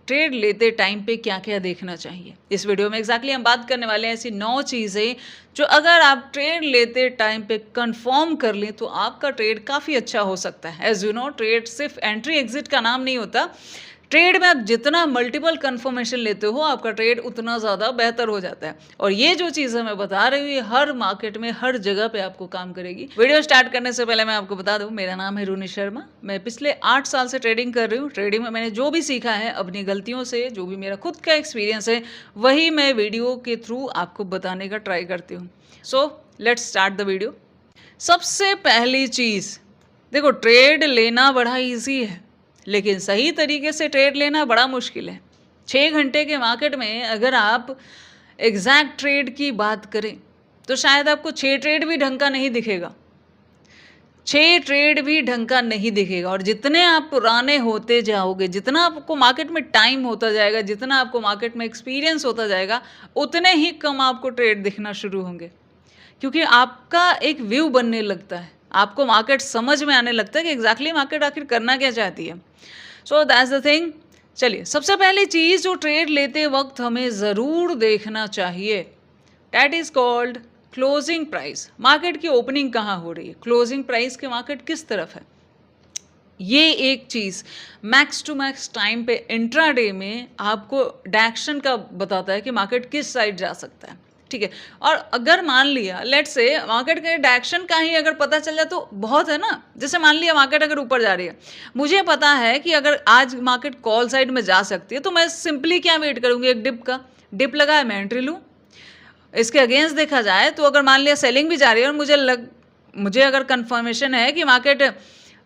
Trade लेते time पे क्या क्या देखना चाहिए। इस वीडियो में एग्जैक्टली हम बात करने वाले हैं ऐसी 9 चीज़ें जो अगर आप ट्रेड लेते टाइम पे कंफर्म कर लें तो आपका ट्रेड काफ़ी अच्छा हो सकता है। एज यू नो, ट्रेड सिर्फ एंट्री एग्जिट का नाम नहीं होता। ट्रेड में आप जितना मल्टीपल कंफर्मेशन लेते हो आपका ट्रेड उतना ज़्यादा बेहतर हो जाता है। और ये जो चीज़ें मैं बता रही हूँ ये हर मार्केट में हर जगह पे आपको काम करेगी। वीडियो स्टार्ट करने से पहले मैं आपको बता दूँ, मेरा नाम है रूनी शर्मा। मैं पिछले 8 साल से ट्रेडिंग कर रही हूँ। ट्रेडिंग में मैंने जो भी सीखा है अपनी गलतियों से, जो भी मेरा खुद का एक्सपीरियंस है, वही मैं वीडियो के थ्रू आपको बताने का ट्राई करती हूँ। So let's start the video. सबसे पहली चीज़ देखो, ट्रेड लेना बड़ा ईजी है लेकिन सही तरीके से ट्रेड लेना बड़ा मुश्किल है। 6 घंटे के मार्केट में अगर आप एग्जैक्ट ट्रेड की बात करें तो शायद आपको 6 ट्रेड भी ढंग का नहीं दिखेगा। 6 ट्रेड भी ढंग का नहीं दिखेगा। और जितने आप पुराने होते जाओगे, जितना आपको मार्केट में टाइम होता जाएगा, जितना आपको मार्केट में एक्सपीरियंस होता जाएगा, उतने ही कम आपको ट्रेड दिखना शुरू होंगे। क्योंकि आपका एक व्यू बनने लगता है, आपको मार्केट समझ में आने लगता है कि एग्जैक्टली मार्केट आखिर करना क्या चाहती है। So that's the thing. चलिए, सबसे पहली चीज़ जो ट्रेड लेते वक्त हमें ज़रूर देखना चाहिए, that is called closing price. Market की ओपनिंग कहाँ हो रही है, क्लोजिंग प्राइस के मार्केट किस तरफ है। ये एक चीज़ मैक्स टू मैक्स टाइम पे इंट्राडे में आपको डायरेक्शन का बताता है कि मार्केट किस साइड जा सकता है। ठीक है, और अगर मान लिया लेट्स से मार्केट के डायरेक्शन का ही अगर पता चल जाए तो बहुत है ना। जैसे मान लिया मार्केट अगर ऊपर जा रही है, मुझे पता है कि अगर आज मार्केट कॉल साइड में जा सकती है तो मैं सिंपली क्या वेट करूँगी, एक डिप का। डिप लगा है, मैं एंट्री लूँ। इसके अगेंस्ट देखा जाए तो अगर मान लिया सेलिंग भी जा रही है और मुझे अगर कंफर्मेशन है कि मार्केट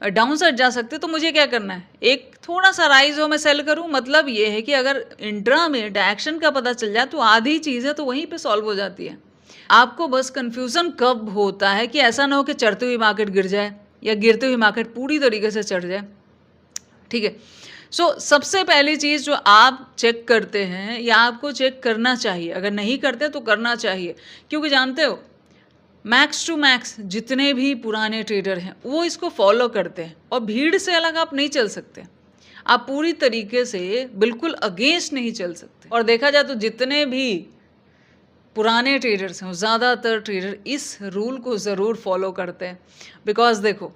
डाउन साइड जा सकते तो मुझे क्या करना है, एक थोड़ा सा राइज हो मैं सेल करूं। मतलब ये है कि अगर इंट्रा में डायरेक्शन का पता चल जाए तो आधी चीज़ें तो वहीं पे सॉल्व हो जाती है। आपको बस कंफ्यूजन कब होता है कि ऐसा ना हो कि चढ़ती हुई मार्केट गिर जाए या गिरती हुई मार्केट पूरी तरीके से चढ़ जाए। ठीक है, सो सबसे पहली चीज़ जो आप चेक करते हैं या आपको चेक करना चाहिए, अगर नहीं करते तो करना चाहिए, क्योंकि जानते हो मैक्स टू मैक्स जितने भी पुराने ट्रेडर हैं वो इसको फॉलो करते हैं और भीड़ से अलग आप नहीं चल सकते। आप पूरी तरीके से बिल्कुल अगेंस्ट नहीं चल सकते। और देखा जाए तो जितने भी पुराने ट्रेडर्स हैं ज़्यादातर ट्रेडर इस रूल को ज़रूर फॉलो करते हैं। बिकॉज देखो,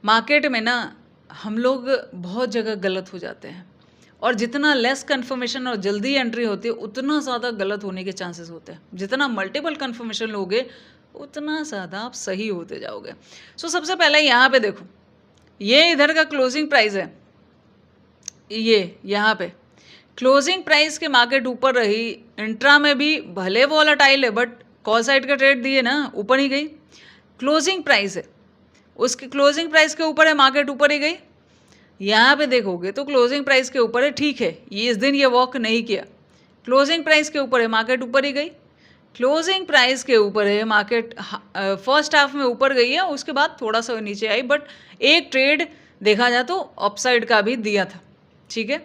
मार्केट में ना हम लोग बहुत जगह गलत हो जाते हैं और जितना लेस कंफर्मेशन और जल्दी एंट्री होती है उतना ज़्यादा गलत होने के चांसेस होते हैं। जितना मल्टीपल कंफर्मेशन लोगे उतना ज़्यादा आप सही होते जाओगे। सो सबसे पहले यहाँ पे देखो, ये इधर का क्लोजिंग प्राइस है, ये यहाँ पे क्लोजिंग प्राइस के मार्केट ऊपर रही। इंट्रा में भी भले वोलेटाइल है बट कॉल साइड का ट्रेड दिए ना, ऊपर ही गई। क्लोजिंग प्राइस है, उसके क्लोजिंग प्राइस के ऊपर है, मार्केट ऊपर ही गई। यहाँ पे देखोगे तो क्लोजिंग प्राइस के ऊपर है, ठीक है, ये इस दिन ये वॉक नहीं किया। क्लोजिंग प्राइस के ऊपर है, मार्केट ऊपर ही गई। क्लोजिंग प्राइस के ऊपर है, मार्केट फर्स्ट हाफ में ऊपर गई है, उसके बाद थोड़ा सा नीचे आई, बट एक ट्रेड देखा जाए तो अपसाइड का भी दिया था। ठीक है,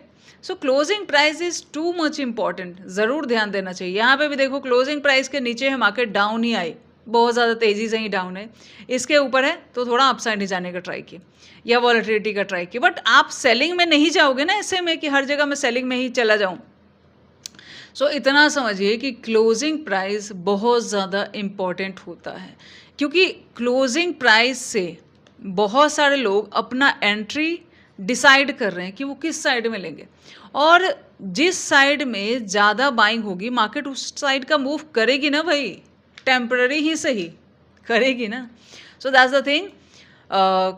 सो closing price is too much important, ज़रूर ध्यान देना चाहिए। यहाँ पे भी देखो क्लोजिंग प्राइस के नीचे है, मार्केट डाउन ही आई, बहुत ज़्यादा तेज़ी से ही डाउन है। इसके ऊपर है तो थोड़ा अपसाइड ही जाने का ट्राई किया या वॉलेटिलिटी का ट्राई किया, बट आप सेलिंग में नहीं जाओगे ना ऐसे में कि हर जगह मैं सेलिंग में ही चला जाऊँ। सो इतना समझिए कि क्लोजिंग प्राइस बहुत ज़्यादा इम्पॉर्टेंट होता है, क्योंकि क्लोजिंग प्राइस से बहुत सारे लोग अपना एंट्री डिसाइड कर रहे हैं कि वो किस साइड में लेंगे। और जिस साइड में ज़्यादा बाइंग होगी मार्केट उस साइड का मूव करेगी ना भाई, टेम्पररी ही सही करेगी ना। So that's the thing.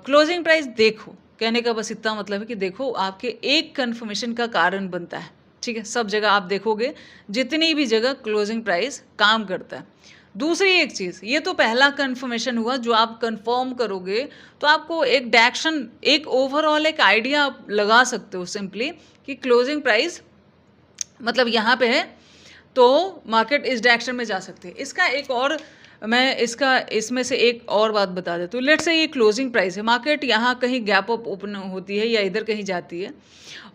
Closing price देखो, कहने का बस इतना मतलब है कि देखो आपके एक कन्फर्मेशन का कारण बनता है। ठीक है, सब जगह आप देखोगे जितनी भी जगह क्लोजिंग प्राइस काम करता है। दूसरी एक चीज़, ये तो पहला कन्फर्मेशन हुआ जो आप कंफर्म करोगे तो आपको एक डायरेक्शन, एक ओवरऑल एक आइडिया आप लगा सकते हो सिंपली कि क्लोजिंग प्राइस मतलब यहाँ पे है तो मार्केट इस डायरेक्शन में जा सकते हैं। इसका एक और मैं इसमें से एक और बात बता देता हूँ। लेट्स से ये क्लोजिंग प्राइस है, मार्केट यहाँ कहीं गैप अप ओपन होती है या इधर कहीं जाती है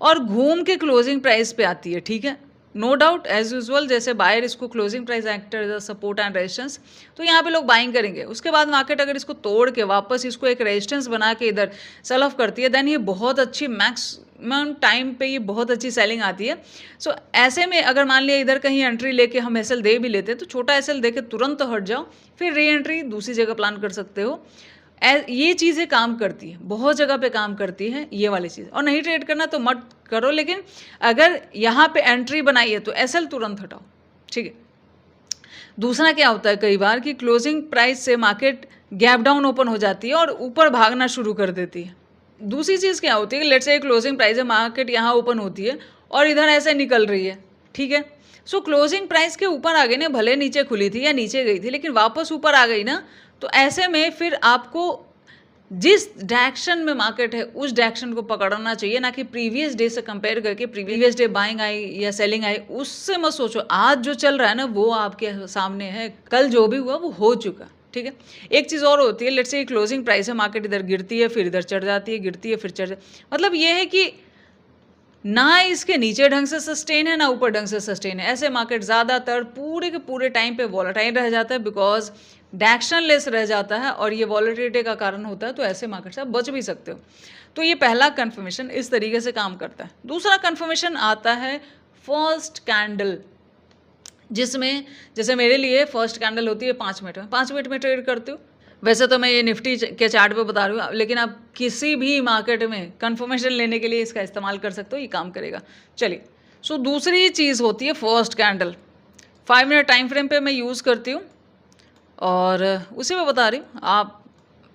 और घूम के क्लोजिंग प्राइस पे आती है। ठीक है, नो डाउट एज यूजुअल, जैसे बायर इसको closing price act as support and resistance, तो यहाँ पे लोग बाइंग करेंगे। उसके बाद मार्केट अगर इसको तोड़ के वापस इसको एक रेजिस्टेंस बना के इधर सेल ऑफ करती है, देन ये बहुत अच्छी मैक्सिमम टाइम पे ये बहुत अच्छी सेलिंग आती है। सो ऐसे में अगर मान लिया इधर कहीं एंट्री लेके हम एसएल दे भी लेते हैं, तो छोटा एसएल दे के तुरंत हट जाओ, फिर री एंट्री दूसरी जगह प्लान कर सकते हो। ये चीज़ें काम करती है, बहुत जगह पे काम करती है ये वाली चीज़। और नहीं ट्रेड करना तो मत करो, लेकिन अगर यहाँ पे एंट्री बनाई है तो एसएल तुरंत हटाओ, ठीक है। दूसरा क्या होता है कई बार कि क्लोजिंग प्राइस से मार्केट गैप डाउन ओपन हो जाती है और ऊपर भागना शुरू कर देती है। दूसरी चीज़ क्या होती है कि लेट्स से क्लोजिंग प्राइस है, मार्केट यहाँ ओपन होती है और इधर ऐसे निकल रही है, ठीक है। सो क्लोजिंग प्राइस के ऊपर आ गई ना, भले नीचे खुली थी या नीचे गई थी, लेकिन वापस ऊपर आ गई ना, तो ऐसे में फिर आपको जिस डायरेक्शन में मार्केट है उस डायरेक्शन को पकड़ना चाहिए, ना कि प्रीवियस डे से कंपेयर करके प्रीवियस डे बाइंग आई या सेलिंग आई उससे मत सोचो। आज जो चल रहा है ना वो आपके सामने है, कल जो भी हुआ वो हो चुका, ठीक है। एक चीज़ और होती है, लेट्स से क्लोजिंग प्राइस है, मार्केट इधर गिरती है फिर इधर चढ़ जाती है, गिरती है फिर चढ़ जाती, मतलब ये है कि ना इसके नीचे ढंग से सस्टेन है ना ऊपर ढंग से सस्टेन है। ऐसे मार्केट ज़्यादातर पूरे के पूरे टाइम पे वॉलेटाइल रह जाता है, बिकॉज डायरेक्शन लेस रह जाता है और ये वॉलेटिलिटी का कारण होता है। तो ऐसे मार्केट से आप बच भी सकते हो। तो ये पहला कन्फर्मेशन इस तरीके से काम करता है। दूसरा कन्फर्मेशन आता है फर्स्ट कैंडल, जिसमें जैसे मेरे लिए फर्स्ट कैंडल होती है 5 मिनट में, 5 मिनट में ट्रेड करती हूँ। वैसे तो मैं ये निफ्टी के चार्ट पे बता रही हूँ, लेकिन आप किसी भी मार्केट में कंफर्मेशन लेने के लिए इसका इस्तेमाल कर सकते हो, ये काम करेगा। चलिए, सो दूसरी चीज़ होती है first candle. 5 minute time frame पे मैं यूज़ करती हूँ और उसी में बता रही हूँ। आप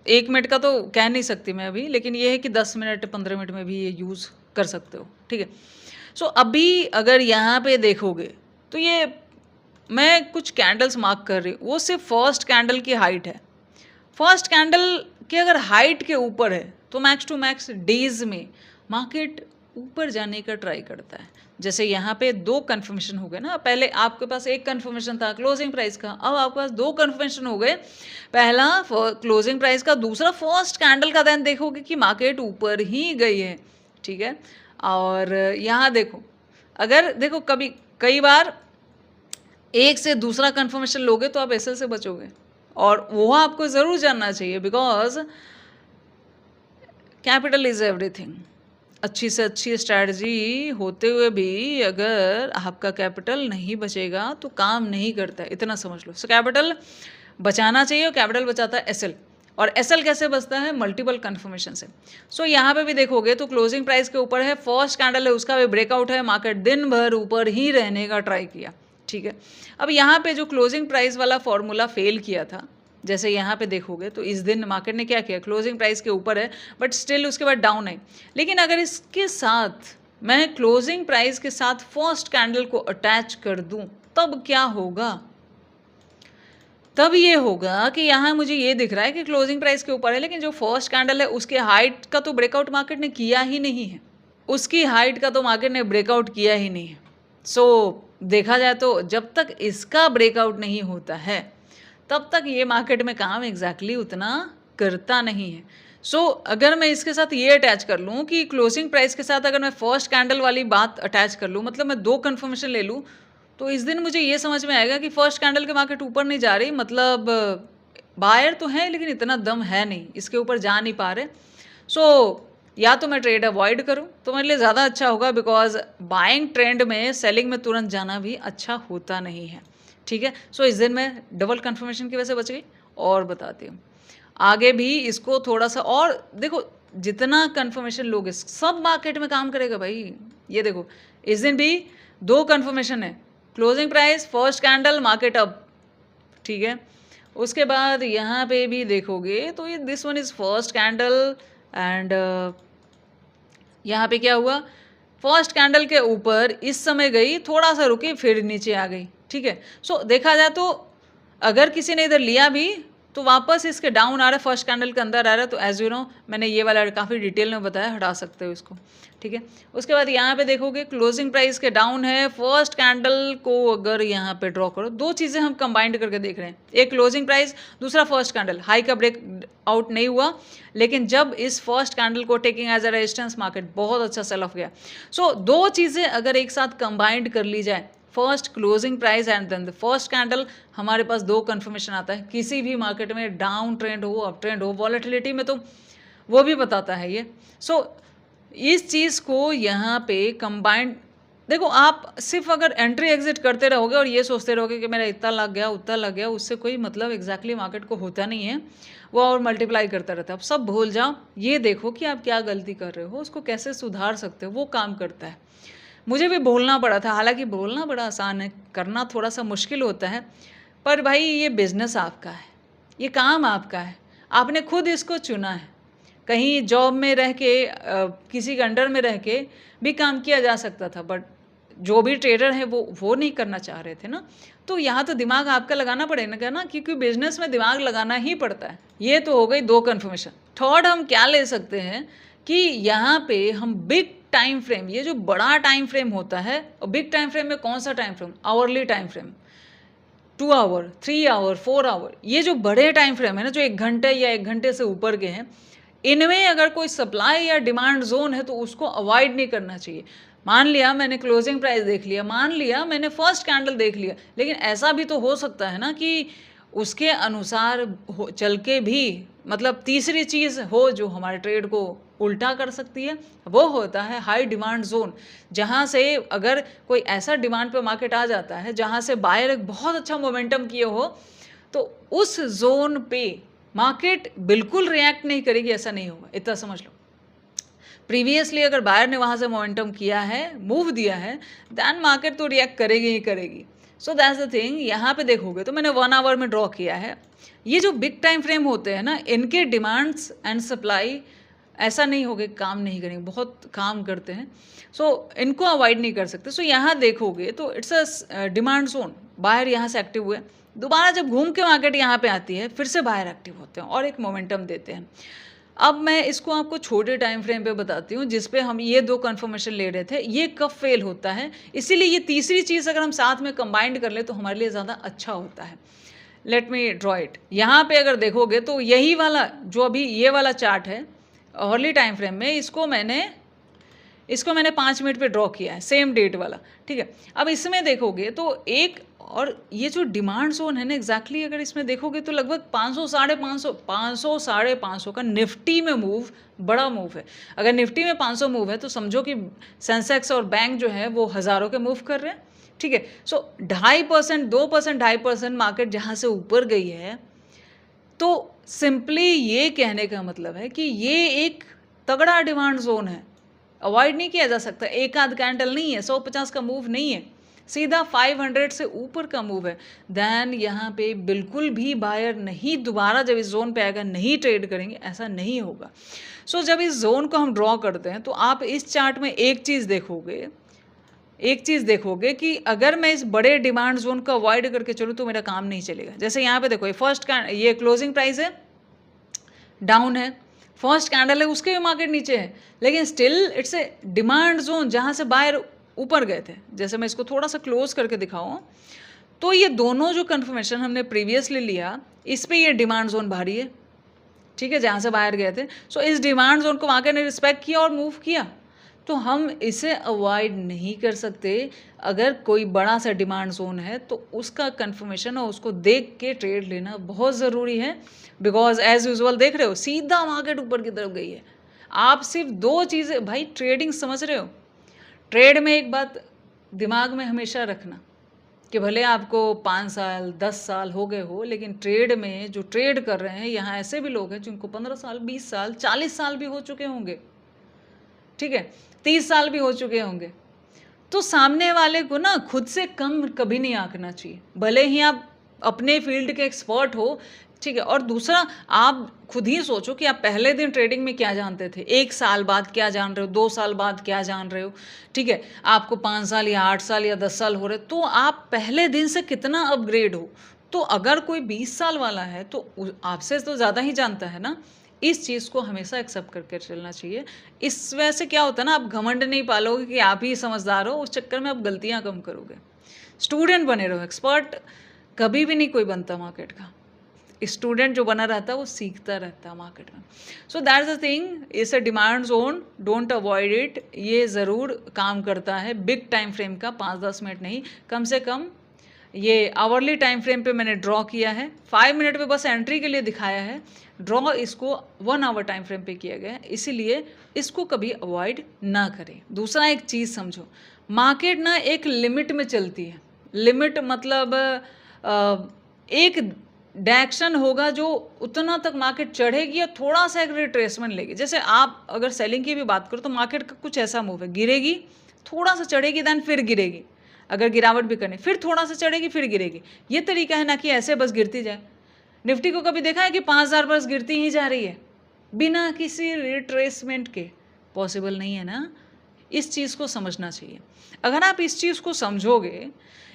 1 मिनट का तो कह नहीं सकती मैं अभी, लेकिन ये है कि 10 मिनट 15 मिनट में भी ये यूज़ कर सकते हो, ठीक है। सो अभी अगर यहाँ पे देखोगे तो ये मैं कुछ कैंडल्स मार्क कर रही हूँ, वो सिर्फ फर्स्ट कैंडल की हाइट है। फर्स्ट कैंडल के अगर हाइट के ऊपर है तो मैक्स टू मैक्स डेज में मार्केट ऊपर जाने का ट्राई करता है। जैसे यहाँ पे 2 कन्फर्मेशन हो गए ना, पहले आपके पास एक कन्फर्मेशन था क्लोजिंग प्राइस का, अब आपके पास 2 कन्फर्मेशन हो गए। पहला क्लोजिंग प्राइस का, दूसरा फर्स्ट कैंडल का। देन देखोगे कि मार्केट ऊपर ही गई है, ठीक है। और यहाँ देखो, अगर देखो कभी कई बार एक से दूसरा कन्फर्मेशन लोगे तो आप एसएल से बचोगे, और वो आपको ज़रूर जानना चाहिए, बिकॉज कैपिटल इज़ एवरीथिंग। अच्छी से अच्छी स्ट्रैटेजी होते हुए भी अगर आपका कैपिटल नहीं बचेगा तो काम नहीं करता है, इतना समझ लो। सो कैपिटल बचाना चाहिए, और कैपिटल बचाता है एसएल। और एसएल कैसे बचता है? मल्टीपल कन्फर्मेशन से। सो यहाँ पे भी देखोगे तो क्लोजिंग प्राइस के ऊपर है, फर्स्ट कैंडल है, उसका भी ब्रेकआउट है, मार्केट दिन भर ऊपर ही रहने का ट्राई किया, ठीक है। अब यहाँ पे जो क्लोजिंग प्राइस वाला फॉर्मूला फेल किया था, जैसे यहाँ पे देखोगे तो इस दिन मार्केट ने क्या किया, क्लोजिंग प्राइस के ऊपर है बट स्टिल उसके बाद डाउन है। लेकिन अगर इसके साथ मैं क्लोजिंग प्राइस के साथ फर्स्ट कैंडल को अटैच कर दूं, तब क्या होगा? तब ये होगा कि यहाँ मुझे ये दिख रहा है कि क्लोजिंग प्राइस के ऊपर है, लेकिन जो फर्स्ट कैंडल है उसके हाइट का तो ब्रेकआउट मार्केट ने किया ही नहीं है, उसकी हाइट का तो मार्केट ने ब्रेकआउट किया ही नहीं है। सो देखा जाए तो जब तक इसका ब्रेकआउट नहीं होता है तब तक ये मार्केट में काम एग्जैक्टली उतना करता नहीं है। सो अगर मैं इसके साथ ये अटैच कर लूँ कि क्लोजिंग प्राइस के साथ अगर मैं फर्स्ट कैंडल वाली बात अटैच कर लूँ, मतलब मैं 2 कन्फर्मेशन ले लूँ, तो इस दिन मुझे ये समझ में आएगा कि फर्स्ट कैंडल के मार्केट ऊपर नहीं जा रही, मतलब बायर तो है लेकिन इतना दम है नहीं, इसके ऊपर जा नहीं पा रहे। सो या तो मैं ट्रेड अवॉइड करूं तो मेरे लिए ज़्यादा अच्छा होगा, बिकॉज बाइंग ट्रेंड में सेलिंग में तुरंत जाना भी अच्छा होता नहीं है, ठीक है। सो इस दिन मैं डबल कन्फर्मेशन की वजह से बच गई। और बताती हूँ आगे भी इसको थोड़ा सा, और देखो जितना कन्फर्मेशन लोगे सब मार्केट में काम करेगा भाई। ये देखो इस दिन भी 2 कन्फर्मेशन है, closing price, first candle, market up, ठीक है। उसके बाद यहाँ पे भी देखोगे तो ये this one is first candle and यहाँ पे क्या हुआ, फर्स्ट कैंडल के ऊपर इस समय गई, थोड़ा सा रुकी, फिर नीचे आ गई, ठीक है। सो देखा जाए तो अगर किसी ने इधर लिया भी तो वापस इसके डाउन आ रहा है, फर्स्ट कैंडल के अंदर आ रहा है, तो एज यू नो मैंने ये वाला काफ़ी डिटेल में बताया, हटा सकते हो इसको, ठीक है। उसके बाद यहाँ पे देखोगे क्लोजिंग प्राइस के डाउन है, फर्स्ट कैंडल को अगर यहाँ पे ड्रॉ करो, दो चीज़ें हम कंबाइंड करके देख रहे हैं, एक क्लोजिंग प्राइस, दूसरा फर्स्ट कैंडल, हाई का ब्रेक आउट नहीं हुआ, लेकिन जब इस फर्स्ट कैंडल को taking as a resistance market बहुत अच्छा सेल ऑफ गया। सो दो चीज़ें अगर एक साथ कंबाइंड कर ली जाए, first closing price and then the first candle, हमारे पास दो कन्फर्मेशन आता है किसी भी मार्केट में, डाउन ट्रेंड हो, अप ट्रेंड हो, वॉलेटिलिटी में तो वो भी बताता है ये। सो इस चीज़ को यहाँ पे कंबाइंड, देखो आप सिर्फ अगर एंट्री एग्जिट करते रहोगे और ये सोचते रहोगे कि मेरा इतना लग गया उतना लग गया, उससे कोई मतलब एग्जैक्टली मार्केट को होता नहीं है, वो और मल्टीप्लाई करता रहता है। अब सब भूल जाओ, ये देखो कि आप क्या गलती कर रहे हो, उसको कैसे सुधार सकते हो, वो काम करता है। मुझे भी बोलना पड़ा था, हालांकि बोलना बड़ा आसान है, करना थोड़ा सा मुश्किल होता है, पर भाई ये बिजनेस आपका है, ये काम आपका है, आपने खुद इसको चुना है। कहीं जॉब में रह के किसी के अंडर में रह के भी काम किया जा सकता था, बट जो भी ट्रेडर है वो नहीं करना चाह रहे थे ना, तो यहाँ तो दिमाग आपका लगाना पड़ेगा ना, क्योंकि बिजनेस में दिमाग लगाना ही पड़ता है। ये तो हो गई दो कन्फर्मेशन। थर्ड हम क्या ले सकते हैं कि यहाँ पे हम बिग टाइम फ्रेम, ये जो बड़ा टाइम फ्रेम होता है, और बिग टाइम फ्रेम में कौन सा time frame, hourly time frame, 2 hour, 3 hour, 4 hour, ये जो बड़े टाइम फ्रेम है ना, जो 1 घंटे या 1 घंटे से ऊपर के हैं, इनमें अगर कोई सप्लाई या डिमांड जोन है तो उसको अवॉइड नहीं करना चाहिए। मान लिया मैंने क्लोजिंग प्राइस देख लिया, मान लिया मैंने फर्स्ट कैंडल देख लिया, लेकिन ऐसा भी तो हो सकता है ना कि उसके अनुसार चल के भी, मतलब तीसरी चीज़ हो जो हमारे ट्रेड को उल्टा कर सकती है, वो होता है हाई डिमांड जोन। जहाँ से अगर कोई ऐसा डिमांड पे मार्केट आ जाता है जहाँ से बायर एक बहुत अच्छा मोमेंटम किए हो, तो उस जोन पे मार्केट बिल्कुल रिएक्ट नहीं करेगी, ऐसा नहीं होगा, इतना समझ लो। प्रीवियसली अगर बायर ने वहाँ से मोमेंटम किया है, मूव दिया है, दैन मार्केट तो रिएक्ट करेगी ही करेगी। So that's the thing. यहाँ पे देखोगे तो मैंने 1 आवर में ड्रॉ किया है। ये जो बिग टाइम फ्रेम होते हैं ना, इनके डिमांड्स एंड सप्लाई ऐसा नहीं होगा, काम नहीं करेंगे, बहुत काम करते हैं। सो इनको अवॉइड नहीं कर सकते। सो यहाँ देखोगे तो it's a demand zone, buyer यहाँ से एक्टिव हुए, दोबारा जब घूम के मार्केट यहाँ पे आती है, फिर से बायर एक्टिव होते हैं और एक मोमेंटम देते हैं। अब मैं इसको आपको छोटे टाइम फ्रेम पे बताती हूँ, जिस पे हम ये दो कन्फर्मेशन ले रहे थे, ये कब फेल होता है। इसीलिए ये तीसरी चीज़ अगर हम साथ में कंबाइंड कर ले तो हमारे लिए ज़्यादा अच्छा होता है। Let me draw it. यहाँ पे अगर देखोगे तो यही वाला जो अभी ये वाला चार्ट है अर्ली टाइम फ्रेम में, इसको मैंने 5 मिनट पे ड्रॉ किया है, सेम डेट वाला, ठीक है। अब इसमें देखोगे तो एक, और ये जो डिमांड जोन है ना, एग्जैक्टली अगर इसमें देखोगे तो लगभग 500 साढ़े 500 का निफ्टी में मूव, बड़ा मूव है। अगर निफ्टी में 500 मूव है तो समझो कि सेंसेक्स और बैंक जो है वो हज़ारों के मूव कर रहे हैं, ठीक है। सो 2.5%, 2.5% मार्केट जहाँ से ऊपर गई है, तो सिंपली ये कहने का मतलब है कि ये एक तगड़ा डिमांड जोन है, अवॉइड नहीं किया जा सकता। एक आध कैंडल नहीं है, 150 का मूव नहीं है, सीधा 500 से ऊपर का मूव है। देन यहाँ पे बिल्कुल भी बायर नहीं, दोबारा जब इस जोन पे आएगा नहीं ट्रेड करेंगे, ऐसा नहीं होगा। सो जब इस जोन को हम ड्रॉ करते हैं तो आप इस चार्ट में एक चीज़ देखोगे कि अगर मैं इस बड़े डिमांड जोन को अवॉइड करके चलूँ तो मेरा काम नहीं चलेगा। जैसे यहाँ पे देखो, ये क्लोजिंग प्राइस है, डाउन है, फर्स्ट कैंडल है, उसके भी मार्केट नीचे है, लेकिन still it's a demand zone जहाँ से बायर ऊपर गए थे। जैसे मैं इसको थोड़ा सा क्लोज करके दिखाऊँ तो ये दोनों जो कन्फर्मेशन हमने प्रीवियसली लिया, इस पे ये डिमांड जोन भारी है, ठीक है, जहाँ से बाहर गए थे। सो इस डिमांड जोन को मार्केट ने रिस्पेक्ट किया और मूव किया, तो हम इसे अवॉइड नहीं कर सकते। अगर कोई बड़ा सा डिमांड जोन है तो उसका कन्फर्मेशन और उसको देख के ट्रेड लेना बहुत ज़रूरी है, बिकॉज एज यूजुअल देख रहे हो सीधा मार्केट ऊपर की तरफ गई है। आप सिर्फ दो चीज़ें, भाई ट्रेडिंग समझ रहे हो, ट्रेड में एक बात दिमाग में हमेशा रखना कि भले आपको 5 साल 10 साल हो गए हो, लेकिन ट्रेड में जो ट्रेड कर रहे हैं, यहाँ ऐसे भी लोग हैं जिनको 15 साल 20 साल 40 साल भी हो चुके होंगे, ठीक है, 30 साल भी हो चुके होंगे। तो सामने वाले को ना खुद से कम कभी नहीं आंकना चाहिए, भले ही आप अपने फील्ड के एक्सपर्ट हो, ठीक है। और दूसरा, आप खुद ही सोचो कि आप पहले दिन ट्रेडिंग में क्या जानते थे, 1 साल बाद क्या जान रहे हो, 2 साल बाद क्या जान रहे हो, ठीक है। आपको 5 साल या 8 साल या 10 साल हो रहे, तो आप पहले दिन से कितना अपग्रेड हो, तो अगर कोई 20 साल वाला है तो आपसे तो ज़्यादा ही जानता है ना। इस चीज़ को हमेशा एक्सेप्ट करके चलना चाहिए। इस वजह से क्या होता है ना, आप घमंड नहीं पालोगे कि आप ही समझदार हो, उस चक्कर में आप गलतियाँ कम करोगे। स्टूडेंट बने रहो, एक्सपर्ट कभी भी नहीं कोई बनता मार्केट का। स्टूडेंट जो बना रहता है वो सीखता रहता है मार्केट में। So that's the thing, it's a demand zone, don't avoid it. ये ज़रूर काम करता है बिग टाइम फ्रेम का, 5-10 मिनट नहीं, कम से कम ये आवरली टाइम फ्रेम पे मैंने ड्रॉ किया है। 5 मिनट पे बस एंट्री के लिए दिखाया है, ड्रॉ इसको 1 आवर टाइम फ्रेम पे किया गया है, इसीलिए इसको कभी अवॉइड ना करें। दूसरा एक चीज़ समझो, मार्केट ना एक लिमिट में चलती है। लिमिट मतलब एक डायरेक्शन होगा जो उतना तक मार्केट चढ़ेगी और थोड़ा सा एक रिट्रेसमेंट लेगी। जैसे आप अगर सेलिंग की भी बात करो तो मार्केट का कुछ ऐसा मूव है, गिरेगी, थोड़ा सा चढ़ेगी, देन फिर गिरेगी, अगर गिरावट भी करनी फिर थोड़ा सा चढ़ेगी फिर गिरेगी। ये तरीका है ना कि ऐसे बस गिरती जाए। निफ्टी को कभी देखा है कि 5000 बस गिरती ही जा रही है बिना किसी रिट्रेसमेंट के? पॉसिबल नहीं है ना। इस चीज़ को समझना चाहिए। अगर आप इस चीज़ को समझोगे,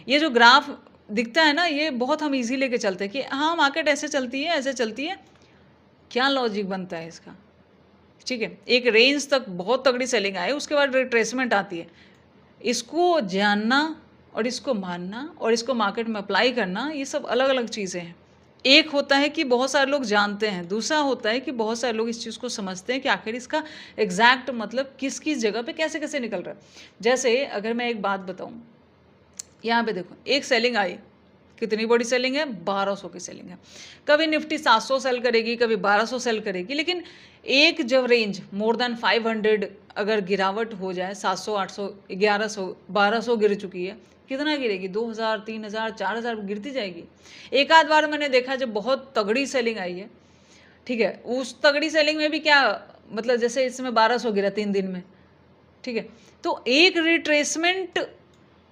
ये जो ग्राफ दिखता है ना, ये बहुत हम इजी लेके चलते हैं कि हाँ मार्केट ऐसे चलती है, ऐसे चलती है। क्या लॉजिक बनता है इसका? ठीक है, एक रेंज तक बहुत तगड़ी सेलिंग आए, उसके बाद रिट्रेसमेंट आती है। इसको जानना और इसको मानना और इसको मार्केट में अप्लाई करना, ये सब अलग अलग चीज़ें हैं। एक होता है कि बहुत सारे लोग जानते हैं, दूसरा होता है कि बहुत सारे लोग इस चीज़ को समझते हैं कि आखिर इसका एग्जैक्ट मतलब किस किस जगह पे कैसे कैसे निकल रहा है। जैसे अगर मैं एक बात बताऊं, यहाँ पे देखो एक सेलिंग आई, कितनी बड़ी सेलिंग है, 1200 की सेलिंग है। कभी निफ्टी 700 सेल करेगी, कभी 1200 सेल करेगी, लेकिन एक जब रेंज मोर देन 500 अगर गिरावट हो जाए, 700, 800, 1100, 1200 गिर चुकी है, कितना गिरेगी? 2000, 3000, 4000 गिरती जाएगी। एक आध बार मैंने देखा जब बहुत तगड़ी सेलिंग आई है, ठीक है, उस तगड़ी सेलिंग में भी क्या मतलब, जैसे इसमें 1200 गिरा 3 दिन में, ठीक है, तो एक रिट्रेसमेंट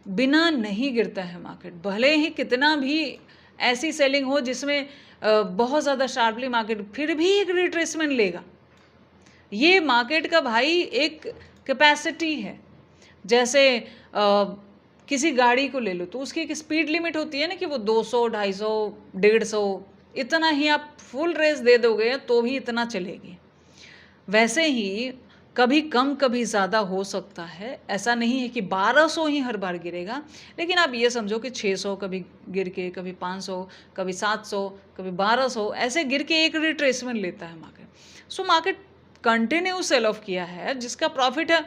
बिना नहीं गिरता है मार्केट। भले ही कितना भी ऐसी सेलिंग हो जिसमें बहुत ज़्यादा शार्पली मार्केट, फिर भी एक रिट्रेसमेंट लेगा। ये मार्केट का भाई एक कैपेसिटी है। जैसे किसी गाड़ी को ले लो तो उसकी एक स्पीड लिमिट होती है ना कि वो 200, 250, 150, इतना ही आप फुल रेस दे दोगे तो भी इतना चलेगी। वैसे ही कभी कम कभी ज़्यादा हो सकता है, ऐसा नहीं है कि 1200 ही हर बार गिरेगा। लेकिन आप ये समझो कि 600 कभी गिर के, कभी 500, कभी 700, कभी 1200 ऐसे गिर के एक रिट्रेसमेंट लेता है market. So market continue sell off किया है, जिसका प्रॉफिट है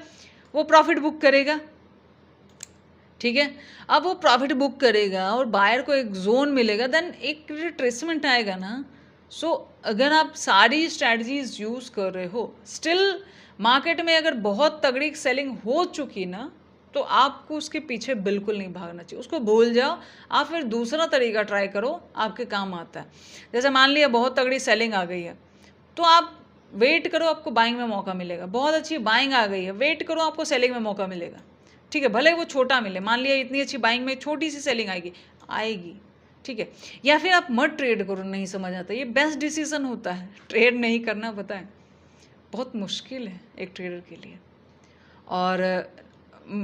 वो प्रॉफिट बुक करेगा, ठीक है। अब वो प्रॉफिट बुक करेगा और बायर को एक जोन मिलेगा, देन एक रिट्रेसमेंट आएगा ना। सो अगर आप सारी स्ट्रैटेजीज यूज़ कर रहे हो, स्टिल मार्केट में अगर बहुत तगड़ी सेलिंग हो चुकी ना, तो आपको उसके पीछे बिल्कुल नहीं भागना चाहिए, उसको भूल जाओ। आप फिर दूसरा तरीका ट्राई करो, आपके काम आता है। जैसे मान लिया बहुत तगड़ी सेलिंग आ गई है, तो आप वेट करो, आपको बाइंग में मौका मिलेगा। बहुत अच्छी बाइंग आ गई है, वेट करो, आपको सेलिंग में मौका मिलेगा, ठीक है, भले वो छोटा मिले। मान लिया इतनी अच्छी बाइंग में छोटी सी सेलिंग आएगी, ठीक है। या फिर आप मत ट्रेड करो, नहीं समझ आता, ये बेस्ट डिसीजन होता है। ट्रेड नहीं करना, पता है बहुत मुश्किल है एक ट्रेडर के लिए। और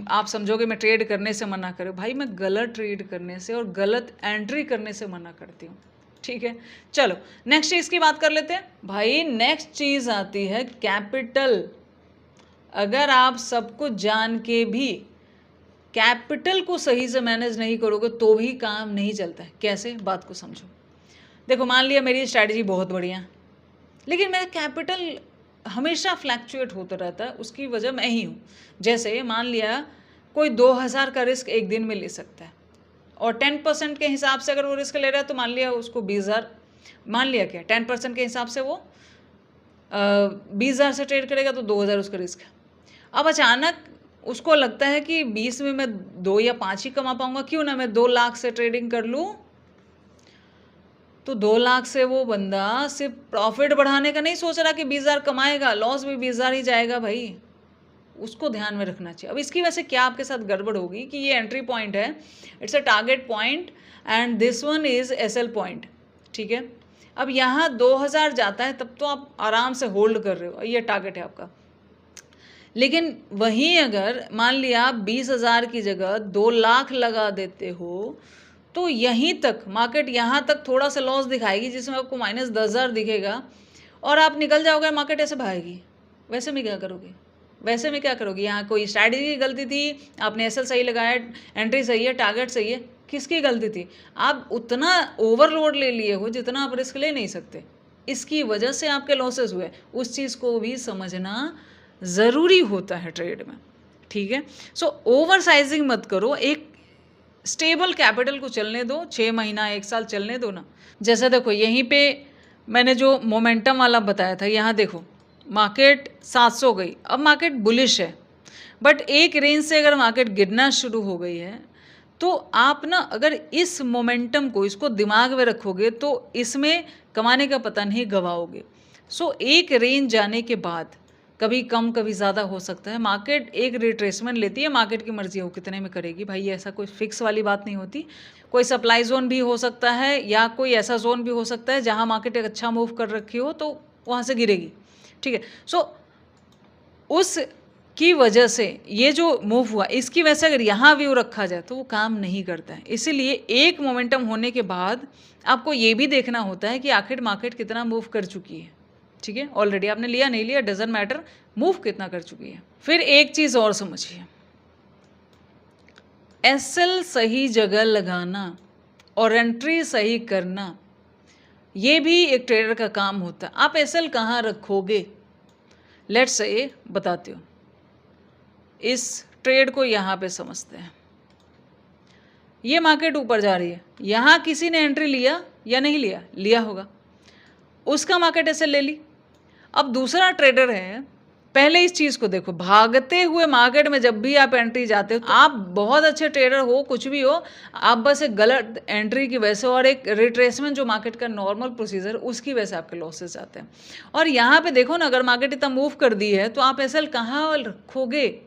आप समझोगे मैं ट्रेड करने से मना करूँ, भाई मैं गलत ट्रेड करने से और गलत एंट्री करने से मना करती हूँ, ठीक है। चलो नेक्स्ट चीज़ की बात कर लेते हैं भाई। नेक्स्ट चीज़ आती है कैपिटल। अगर आप सब कुछ जान के भी कैपिटल को सही से मैनेज नहीं करोगे तो भी काम नहीं चलता है। कैसे? बात को समझो। देखो मान लिया मेरी स्ट्रैटेजी बहुत बढ़िया, लेकिन मेरा कैपिटल हमेशा फ्लैक्चुएट होता रहता है, उसकी वजह मैं ही हूँ। जैसे मान लिया कोई 2000 का रिस्क एक दिन में ले सकता है, और 10% के हिसाब से अगर वो रिस्क ले रहा है तो मान लिया उसको 20,000, मान लिया क्या 10% के हिसाब से वो 20,000 से ट्रेड करेगा तो 2,000 उसका रिस्क है। अब अचानक उसको लगता है कि 20 में मैं 2 या 5 ही कमा पाऊंगा, क्यों ना मैं 2 लाख से ट्रेडिंग कर लूँ। तो 2 लाख से वो बंदा सिर्फ प्रॉफिट बढ़ाने का नहीं सोच रहा कि 20,000 कमाएगा, लॉस भी 20,000 ही जाएगा भाई, उसको ध्यान में रखना चाहिए। अब इसकी वजह से क्या आपके साथ गड़बड़ होगी कि ये एंट्री पॉइंट है, it's a target point and this one is SL point, ठीक है। अब यहाँ 2000 जाता है तब तो आप आराम से होल्ड कर रहे हो, ये टारगेट है आपका। लेकिन वहीं अगर मान लिया आप 20,000 की जगह 2 लाख लगा देते हो, तो यहीं तक मार्केट यहाँ तक थोड़ा सा लॉस दिखाएगी जिसमें आपको -10,000 दिखेगा और आप निकल जाओगे, मार्केट ऐसे भागेगी। वैसे में क्या करोगे? वैसे में क्या करोगे? यहाँ कोई स्ट्रैटेजी की गलती थी, आपने एसएल सही लगाया, एंट्री सही है, टारगेट सही है, किसकी गलती थी? आप उतना ओवरलोड ले लिए हो जितना आप रिस्क ले नहीं सकते, इसकी वजह से आपके लॉसेस हुए। उस चीज़ को भी समझना ज़रूरी होता है ट्रेड में, ठीक है। सो ओवर साइजिंग मत करो, एक स्टेबल कैपिटल को चलने दो, 6 महीना 1 साल चलने दो ना। जैसे देखो यहीं पे मैंने जो मोमेंटम वाला बताया था, यहाँ देखो मार्केट 700 गई, अब मार्केट बुलिश है, बट एक रेंज से अगर मार्केट गिरना शुरू हो गई है तो आप ना अगर इस मोमेंटम को, इसको दिमाग में रखोगे तो इसमें कमाने का पता नहीं गवाओगे। सो एक रेंज जाने के बाद कभी कम कभी ज़्यादा हो सकता है, मार्केट एक रिट्रेसमेंट लेती है, मार्केट की मर्जी है वो कितने में करेगी भाई, ऐसा कोई फिक्स वाली बात नहीं होती। कोई सप्लाई जोन भी हो सकता है या कोई ऐसा जोन भी हो सकता है जहाँ मार्केट एक अच्छा मूव कर रखी हो तो वहाँ से गिरेगी, ठीक है। सो उस की वजह से ये जो मूव हुआ, इसकी वजह से अगर यहाँ व्यू रखा जाए तो वो काम नहीं करता है। इसीलिए एक मोमेंटम होने के बाद आपको ये भी देखना होता है कि आखिर मार्केट कितना मूव कर चुकी है, ठीक है। ऑलरेडी आपने लिया नहीं लिया डजंट मैटर, मूव कितना कर चुकी है। फिर एक चीज़ और समझिए, एसएल सही जगह लगाना और एंट्री सही करना, ये भी एक ट्रेडर का काम होता है। आप एसएल कहाँ रखोगे? लेट्स से बताती हूँ, इस ट्रेड को यहाँ पे समझते हैं। ये मार्केट ऊपर जा रही है, यहाँ किसी ने एंट्री लिया या नहीं लिया? लिया होगा, उसका मार्केट एसएल ले ली। अब दूसरा ट्रेडर है, पहले इस चीज़ को देखो, भागते हुए मार्केट में जब भी आप एंट्री जाते हो तो आप बहुत अच्छे ट्रेडर हो, कुछ भी हो, आप बस एक गलत एंट्री की वजह से और एक रिट्रेसमेंट जो मार्केट का नॉर्मल प्रोसीजर उसकी वजह से आपके लॉसेस आते हैं। और यहाँ पे देखो ना, अगर मार्केट इतना मूव कर दी है तो आप एसएल कहाँ रखोगे?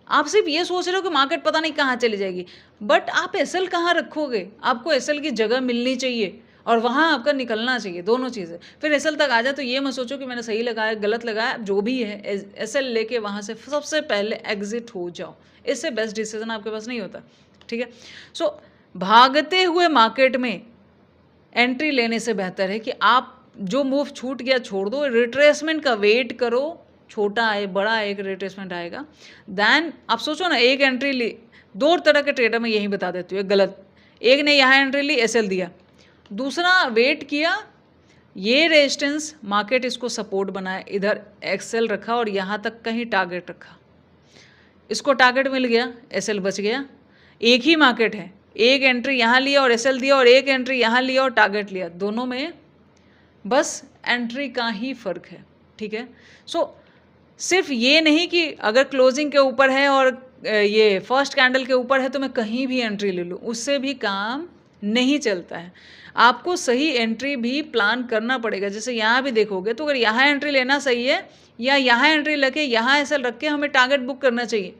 आप सिर्फ ये सोच रहे हो कि मार्केट पता नहीं कहाँ चली जाएगी, बट आप एसएल कहाँ रखोगे? आपको एसएल की जगह मिलनी चाहिए और वहाँ आपका निकलना चाहिए, दोनों चीज़ें। फिर एसएल तक आ जाए तो ये मत सोचो कि मैंने सही लगाया गलत लगाया, जो भी है एसएल लेके वहाँ से सबसे पहले एग्जिट हो जाओ, इससे बेस्ट डिसीजन आपके पास नहीं होता, ठीक है। सो भागते हुए मार्केट में एंट्री लेने से बेहतर है कि आप जो मूव छूट गया छोड़ दो, रिट्रेसमेंट का वेट करो, छोटा आए बड़ा एक रिट्रेसमेंट आएगा, देन आप सोचो ना एक एंट्री ली। दो तरह के ट्रेडर में यही बता देती हूँ, एक गलत, एक ने यहाँ एंट्री ली एसएल दिया, दूसरा वेट किया, ये रेजिस्टेंस मार्केट इसको सपोर्ट बनाया, इधर एक्सेल रखा और यहाँ तक कहीं टारगेट रखा, इसको टारगेट मिल गया, एसएल बच गया। एक ही मार्केट है, एक एंट्री यहाँ लिया और एसएल दिया और एक एंट्री यहाँ लिया और टारगेट लिया, दोनों में बस एंट्री का ही फर्क है, ठीक है। सो सिर्फ ये नहीं कि अगर क्लोजिंग के ऊपर है और ये फर्स्ट कैंडल के ऊपर है तो मैं कहीं भी एंट्री ले लूँ, उससे भी काम नहीं चलता है। आपको सही एंट्री भी प्लान करना पड़ेगा। जैसे यहाँ भी देखोगे तो अगर यहाँ एंट्री लेना सही है या यहाँ एंट्री लगे यहाँ एसएल रख के हमें टारगेट बुक करना चाहिए,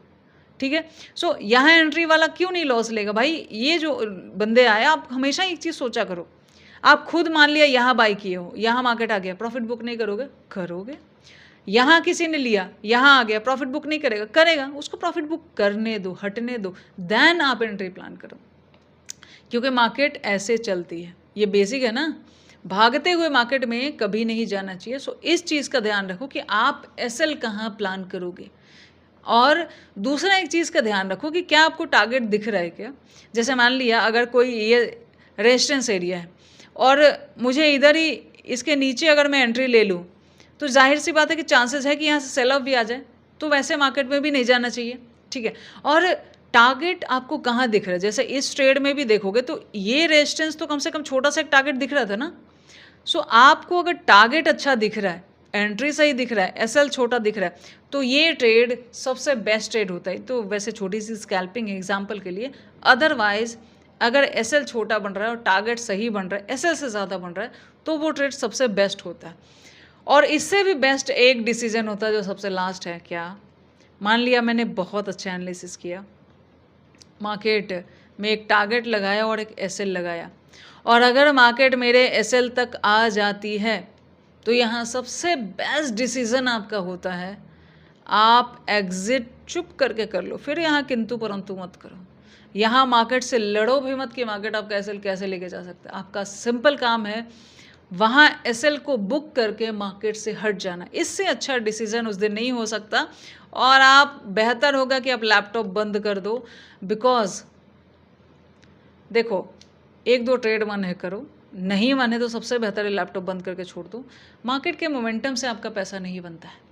ठीक है। सो यहाँ एंट्री वाला क्यों नहीं लॉस लेगा भाई? ये जो बंदे आए, आप हमेशा एक चीज़ सोचा करो, आप खुद मान लिया यहाँ बाई किए हो, यहाँ मार्केट आ गया, प्रॉफिट बुक नहीं करोगे? करोगे। यहाँ किसी ने लिया, यहाँ आ गया, प्रॉफिट बुक नहीं करेगा? करेगा। उसको प्रॉफिट बुक करने दो, हटने दो, देन आप एंट्री प्लान करो, क्योंकि मार्केट ऐसे चलती है, ये बेसिक है ना। भागते हुए मार्केट में कभी नहीं जाना चाहिए। सो इस चीज़ का ध्यान रखो कि आप एसएल कहाँ प्लान करोगे। और दूसरा एक चीज़ का ध्यान रखो कि क्या आपको टारगेट दिख रहा है क्या। जैसे मान लिया अगर कोई ये रेजिस्टेंस एरिया है और मुझे इधर ही इसके नीचे अगर मैं एंट्री ले लूँ तो जाहिर सी बात है कि चांसेस है कि यहाँ से सेल ऑफ भी आ जाए, तो वैसे मार्केट में भी नहीं जाना चाहिए, ठीक है। और टारगेट आपको कहाँ दिख रहा है? जैसे इस ट्रेड में भी देखोगे तो ये रेजिस्टेंस तो कम से कम छोटा सा एक टारगेट दिख रहा था ना। सो आपको अगर टारगेट अच्छा दिख रहा है, एंट्री सही दिख रहा है, एसएल छोटा दिख रहा है, तो ये ट्रेड सबसे बेस्ट ट्रेड होता है। तो वैसे छोटी सी स्कैल्पिंग एग्जाम्पल के लिए, अदरवाइज अगर एसएल छोटा बन रहा है और टारगेट सही बन रहा है, एसएल से ज़्यादा बन रहा है, तो वो ट्रेड सबसे बेस्ट होता है। और इससे भी बेस्ट एक डिसीजन होता है जो सबसे लास्ट है। क्या? मान लिया मैंने बहुत अच्छा एनालिसिस किया, मार्केट में एक टारगेट लगाया और एक एसएल लगाया, और अगर मार्केट मेरे एसएल तक आ जाती है तो यहाँ सबसे बेस्ट डिसीजन आपका होता है, आप एग्जिट चुप करके कर लो, फिर यहाँ किंतु परंतु मत करो। यहाँ मार्केट से लड़ो भी मत कि मार्केट आपका एसएल कैसे लेके जा सकता है। आपका सिंपल काम है वहाँ एसएल को बुक करके मार्केट से हट जाना। इससे अच्छा डिसीजन उस दिन नहीं हो सकता और आप बेहतर होगा कि आप लैपटॉप बंद कर दो। बिकॉज देखो, 1-2 ट्रेड मन है करो, नहीं मन है तो सबसे बेहतर है लैपटॉप बंद करके छोड़ दो। मार्केट के मोमेंटम से आपका पैसा नहीं बनता है।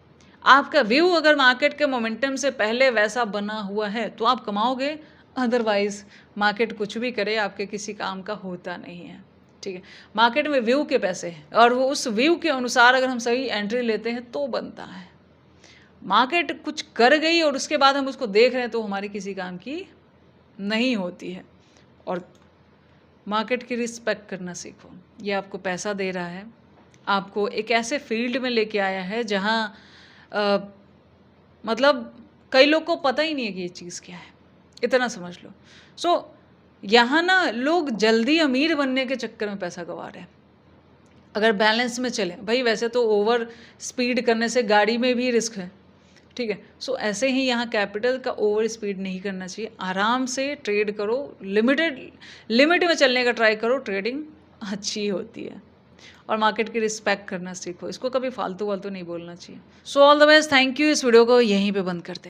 आपका व्यू अगर मार्केट के मोमेंटम से पहले वैसा बना हुआ है तो आप कमाओगे, अदरवाइज मार्केट कुछ भी करे आपके किसी काम का होता नहीं है। ठीक है, मार्केट में व्यू के पैसे हैं और वो उस व्यू के अनुसार अगर हम सही एंट्री लेते हैं तो बनता है। मार्केट कुछ कर गई और उसके बाद हम उसको देख रहे हैं तो हमारी किसी काम की नहीं होती है। और मार्केट की रिस्पेक्ट करना सीखो। ये आपको पैसा दे रहा है, आपको एक ऐसे फील्ड में लेके आया है जहाँ मतलब कई लोग को पता ही नहीं है कि ये चीज़ क्या है, इतना समझ लो। यहाँ ना लोग जल्दी अमीर बनने के चक्कर में पैसा गंवा रहे हैं। अगर बैलेंस में चले भाई, वैसे तो ओवर स्पीड करने से गाड़ी में भी रिस्क है, ठीक है। ऐसे ही यहाँ कैपिटल का ओवर स्पीड नहीं करना चाहिए। आराम से ट्रेड करो, लिमिट में चलने का ट्राई करो, ट्रेडिंग अच्छी होती है। और मार्केट की रिस्पेक्ट करना सीखो, इसको कभी फालतू वालतू नहीं बोलना चाहिए। All the best, thank you. इस वीडियो को यहीं पे बंद करते हैं।